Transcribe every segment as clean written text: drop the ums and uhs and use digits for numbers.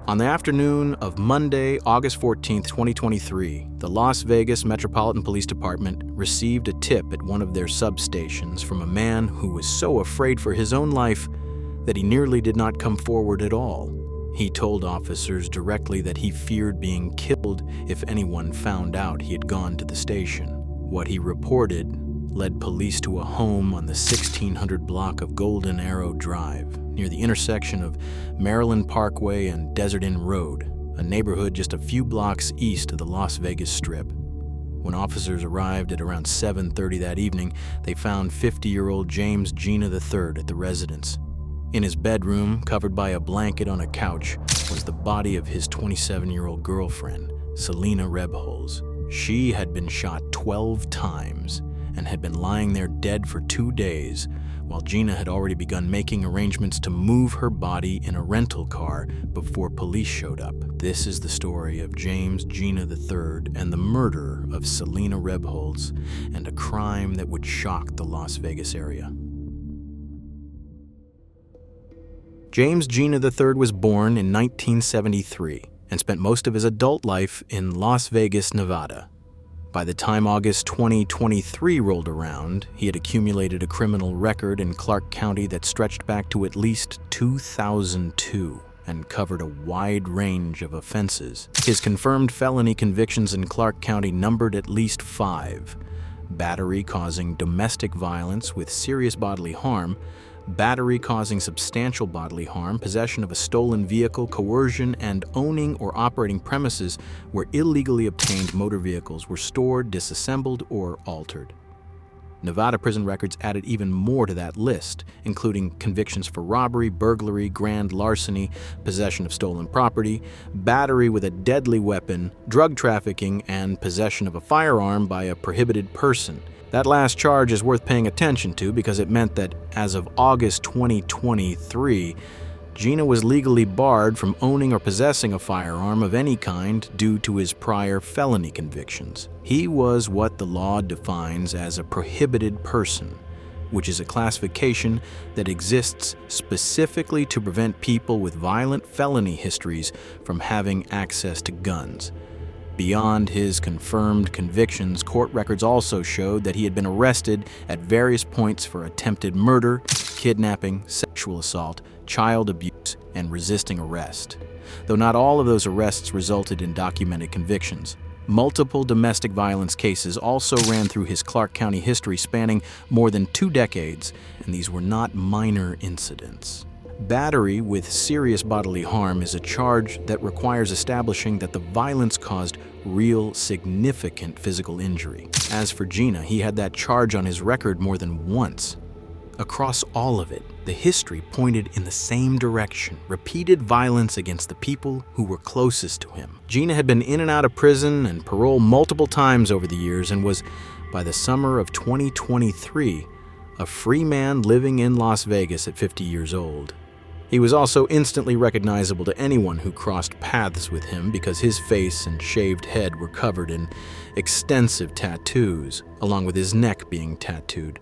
On the afternoon of Monday, August 14, 2023, the Las Vegas Metropolitan Police Department received a tip at one of their substations from a man who was so afraid for his own life that he nearly did not come forward at all. He told officers directly that he feared being killed if anyone found out he had gone to the station. What he reported led police to a home on the 1600 block of Golden Arrow Drive, near the intersection of Maryland Parkway and Desert Inn Road, a neighborhood just a few blocks east of the Las Vegas Strip. When officers arrived at around 7:30 that evening, they found 50-year-old James Gina III at the residence. In his bedroom, covered by a blanket on a couch, was the body of his 27-year-old girlfriend, Celina Rebholz. She had been shot 12 times and had been lying there dead for 2 days, while Gina had already begun making arrangements to move her body in a rental car before police showed up. This is the story of James Gina III and the murder of Celina Rebholz, and a crime that would shock the Las Vegas area. James Gina III was born in 1973 and spent most of his adult life in Las Vegas, Nevada. By the time August 2023 rolled around, he had accumulated a criminal record in Clark County that stretched back to at least 2002 and covered a wide range of offenses. His confirmed felony convictions in Clark County numbered at least 5: battery causing domestic violence with serious bodily harm, battery causing substantial bodily harm, possession of a stolen vehicle, coercion, and owning or operating premises where illegally obtained motor vehicles were stored, disassembled, or altered. Nevada prison records added even more to that list, including convictions for robbery, burglary, grand larceny, possession of stolen property, battery with a deadly weapon, drug trafficking, and possession of a firearm by a prohibited person. That last charge is worth paying attention to because it meant that as of August 2023, Gina was legally barred from owning or possessing a firearm of any kind due to his prior felony convictions. He was what the law defines as a prohibited person, which is a classification that exists specifically to prevent people with violent felony histories from having access to guns. Beyond his confirmed convictions, court records also showed that he had been arrested at various points for attempted murder, kidnapping, sexual assault, child abuse, and resisting arrest. Though not all of those arrests resulted in documented convictions. Multiple domestic violence cases also ran through his Clark County history spanning more than 2 decades, and these were not minor incidents. Battery with serious bodily harm is a charge that requires establishing that the violence caused real, significant physical injury. As for Gina, he had that charge on his record more than once. Across all of it, the history pointed in the same direction: repeated violence against the people who were closest to him. Gina had been in and out of prison and parole multiple times over the years and was, by the summer of 2023, a free man living in Las Vegas at 50 years old. He was also instantly recognizable to anyone who crossed paths with him because his face and shaved head were covered in extensive tattoos, along with his neck being tattooed.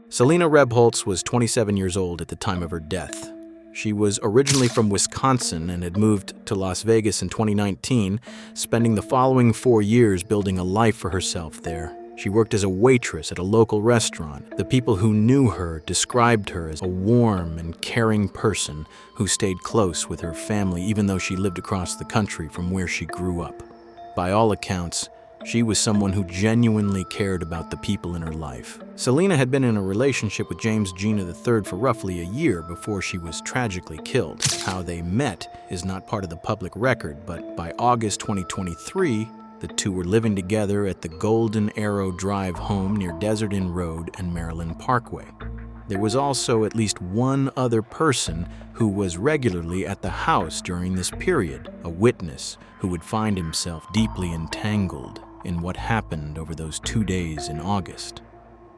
Celina Rebholz was 27 years old at the time of her death. She was originally from Wisconsin and had moved to Las Vegas in 2019, spending the following 4 years building a life for herself there. She worked as a waitress at a local restaurant. The people who knew her described her as a warm and caring person who stayed close with her family even though she lived across the country from where she grew up. By all accounts, she was someone who genuinely cared about the people in her life. Celina had been in a relationship with James Gina III for roughly a year before she was tragically killed. How they met is not part of the public record, but by August 2023, the two were living together at the Golden Arrow Drive home near Desert Inn Road and Maryland Parkway. There was also at least one other person who was regularly at the house during this period, a witness who would find himself deeply entangled in what happened over those 2 days in August,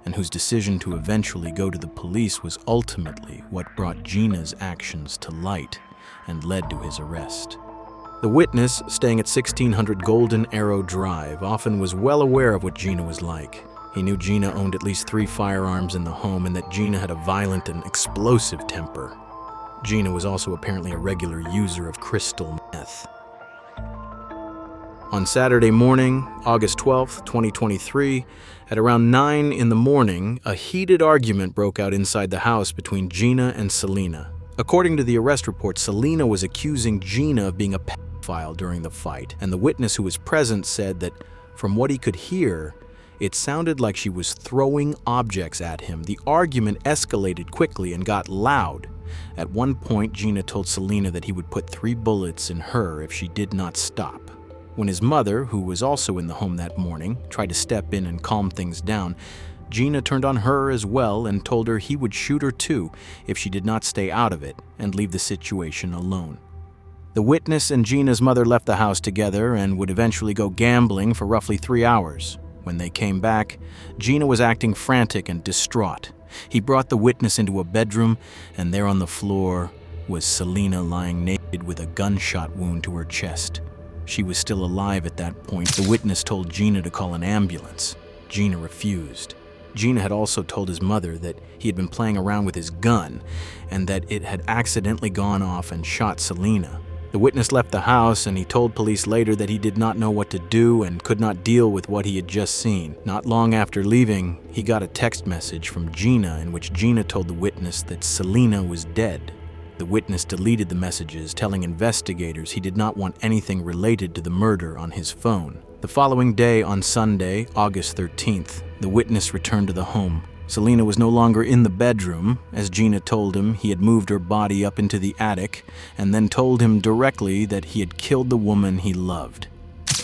and whose decision to eventually go to the police was ultimately what brought Gina's actions to light and led to his arrest. The witness, staying at 1600 Golden Arrow Drive, often was well aware of what Gina was like. He knew Gina owned at least 3 firearms in the home and that Gina had a violent and explosive temper. Gina was also apparently a regular user of crystal meth. On Saturday morning, August 12, 2023, at around 9 in the morning, a heated argument broke out inside the house between Gina and Celina. According to the arrest report, Celina was accusing Gina of being a pedophile during the fight, and the witness who was present said that, from what he could hear, it sounded like she was throwing objects at him. The argument escalated quickly and got loud. At one point, Gina told Celina that he would put 3 bullets in her if she did not stop. When his mother, who was also in the home that morning, tried to step in and calm things down, Gina turned on her as well and told her he would shoot her too if she did not stay out of it and leave the situation alone. The witness and Gina's mother left the house together and would eventually go gambling for roughly 3 hours. When they came back, Gina was acting frantic and distraught. He brought the witness into a bedroom, and there on the floor was Celina lying naked with a gunshot wound to her chest. She was still alive at that point. The witness told Gina to call an ambulance. Gina refused. Gina had also told his mother that he had been playing around with his gun and that it had accidentally gone off and shot Celina. The witness left the house, and he told police later that he did not know what to do and could not deal with what he had just seen. Not long after leaving, he got a text message from Gina in which Gina told the witness that Celina was dead. The witness deleted the messages, telling investigators he did not want anything related to the murder on his phone. The following day, on Sunday, August 13th, the witness returned to the home. Celina was no longer in the bedroom. As Gina told him, he had moved her body up into the attic and then told him directly that he had killed the woman he loved.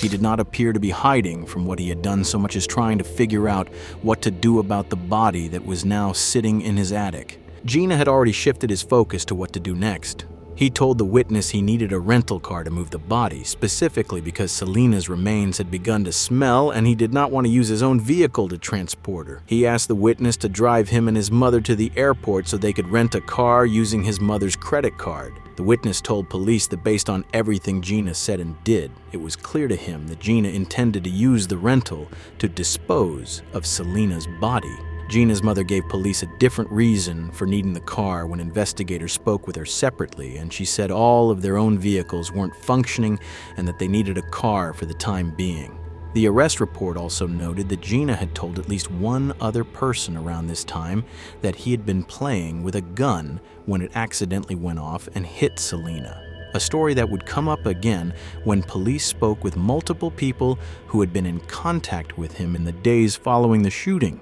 He did not appear to be hiding from what he had done so much as trying to figure out what to do about the body that was now sitting in his attic. Gina had already shifted his focus to what to do next. He told the witness he needed a rental car to move the body, specifically because Celina's remains had begun to smell and he did not want to use his own vehicle to transport her. He asked the witness to drive him and his mother to the airport so they could rent a car using his mother's credit card. The witness told police that based on everything Gina said and did, it was clear to him that Gina intended to use the rental to dispose of Celina's body. Gina's mother gave police a different reason for needing the car when investigators spoke with her separately, and she said all of their own vehicles weren't functioning and that they needed a car for the time being. The arrest report also noted that Gina had told at least one other person around this time that he had been playing with a gun when it accidentally went off and hit Celina. A story that would come up again when police spoke with multiple people who had been in contact with him in the days following the shooting.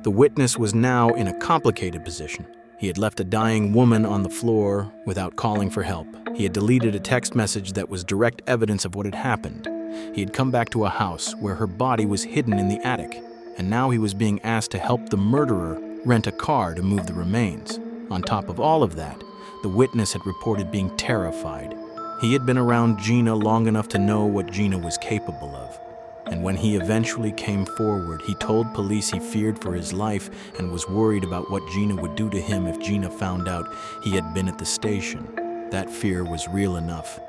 The witness was now in a complicated position. He had left a dying woman on the floor without calling for help. He had deleted a text message that was direct evidence of what had happened. He had come back to a house where her body was hidden in the attic, and now he was being asked to help the murderer rent a car to move the remains. On top of all of that, the witness had reported being terrified. He had been around Gina long enough to know what Gina was capable of. And when he eventually came forward, he told police he feared for his life and was worried about what Gina would do to him if Gina found out he had been at the station. That fear was real enough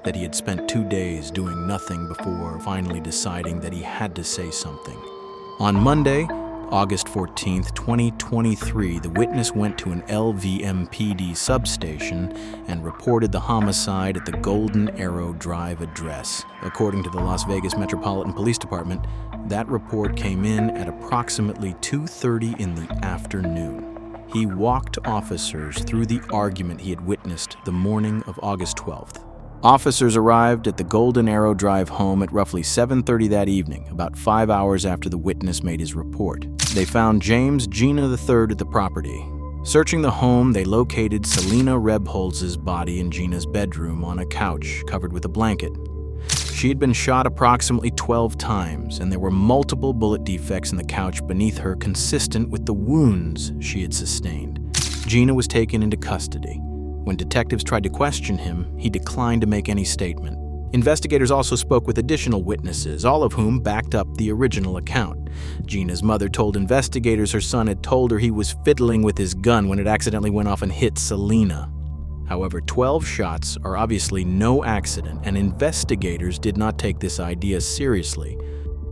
that he had spent 2 days doing nothing before finally deciding that he had to say something. On Monday, August 14th, 2023, the witness went to an LVMPD substation and reported the homicide at the Golden Arrow Drive address. According to the Las Vegas Metropolitan Police Department, that report came in at approximately 2:30 in the afternoon. He walked officers through the argument he had witnessed the morning of August 12th. Officers arrived at the Golden Arrow Drive home at roughly 7:30 that evening, about 5 hours after the witness made his report. They found Gina III at the property. Searching the home, they located Celina Rebholz's body in Gina's bedroom on a couch covered with a blanket. She had been shot approximately 12 times, and there were multiple bullet defects in the couch beneath her consistent with the wounds she had sustained. Gina was taken into custody. When detectives tried to question him, he declined to make any statement. Investigators also spoke with additional witnesses, all of whom backed up the original account. Gina's mother told investigators her son had told her he was fiddling with his gun when it accidentally went off and hit Celina. However, 12 shots are obviously no accident, and investigators did not take this idea seriously.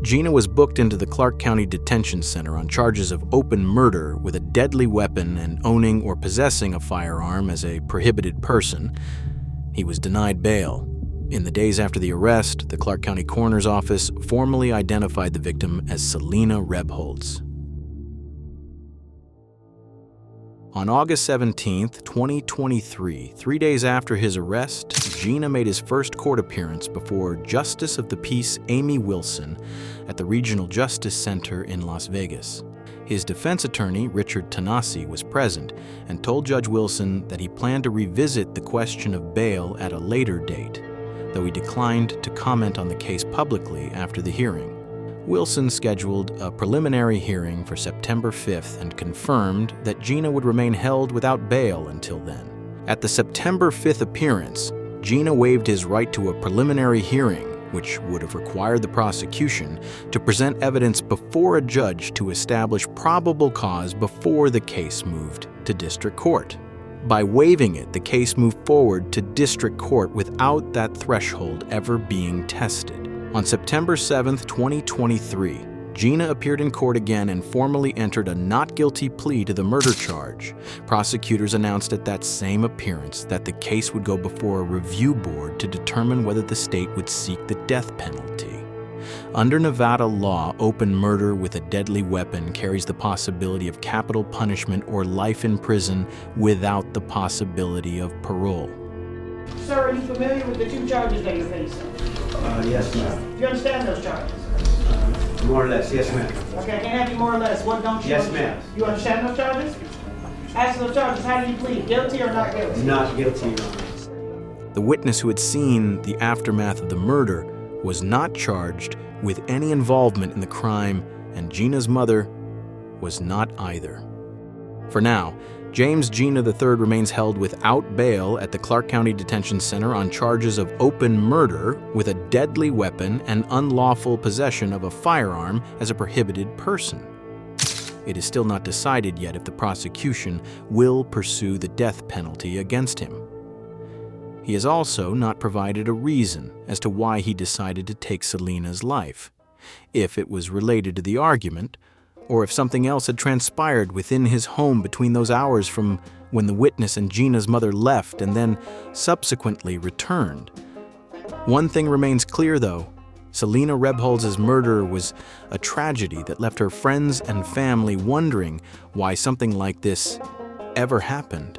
Gina was booked into the Clark County Detention Center on charges of open murder with a deadly weapon and owning or possessing a firearm as a prohibited person. He was denied bail. In the days after the arrest, the Clark County Coroner's Office formally identified the victim as Celina Rebholz. On August 17, 2023, 3 days after his arrest, Gina made his first court appearance before Justice of the Peace Amy Wilson at the Regional Justice Center in Las Vegas. His defense attorney, Richard Tanasi, was present and told Judge Wilson that he planned to revisit the question of bail at a later date, though he declined to comment on the case publicly after the hearing. Wilson scheduled a preliminary hearing for September 5th and confirmed that Gina would remain held without bail until then. At the September 5th appearance, Gina waived his right to a preliminary hearing, which would have required the prosecution to present evidence before a judge to establish probable cause before the case moved to district court. By waiving it, the case moved forward to district court without that threshold ever being tested. On September 7, 2023, Gina appeared in court again and formally entered a not guilty plea to the murder charge. Prosecutors announced at that same appearance that the case would go before a review board to determine whether the state would seek the death penalty. Under Nevada law, open murder with a deadly weapon carries the possibility of capital punishment or life in prison without the possibility of parole. Sir, are you familiar with the two charges that you're facing? Yes, ma'am. Do you understand those charges? More or less, yes, ma'am. Okay, I can have you more or less. What don't you Yes, understand? ma'am. You understand those charges? As to those charges, how do you plead? Guilty or not guilty? Not guilty, Your Honor. The witness who had seen the aftermath of the murder was not charged with any involvement in the crime, and Gina's mother was not either. For now, James Gina III remains held without bail at the Clark County Detention Center on charges of open murder with a deadly weapon and unlawful possession of a firearm as a prohibited person. It is still not decided yet if the prosecution will pursue the death penalty against him. He has also not provided a reason as to why he decided to take Celina's life, if it was related to the argument, or if something else had transpired within his home between those hours from when the witness and Gina's mother left and then subsequently returned. One thing remains clear, though. Celina Rebholz's murder was a tragedy that left her friends and family wondering why something like this ever happened.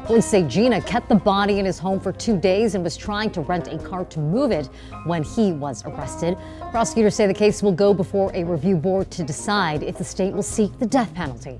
Police say Gina kept the body in his home for 2 days and was trying to rent a car to move it when he was arrested. Prosecutors say the case will go before a review board to decide if the state will seek the death penalty.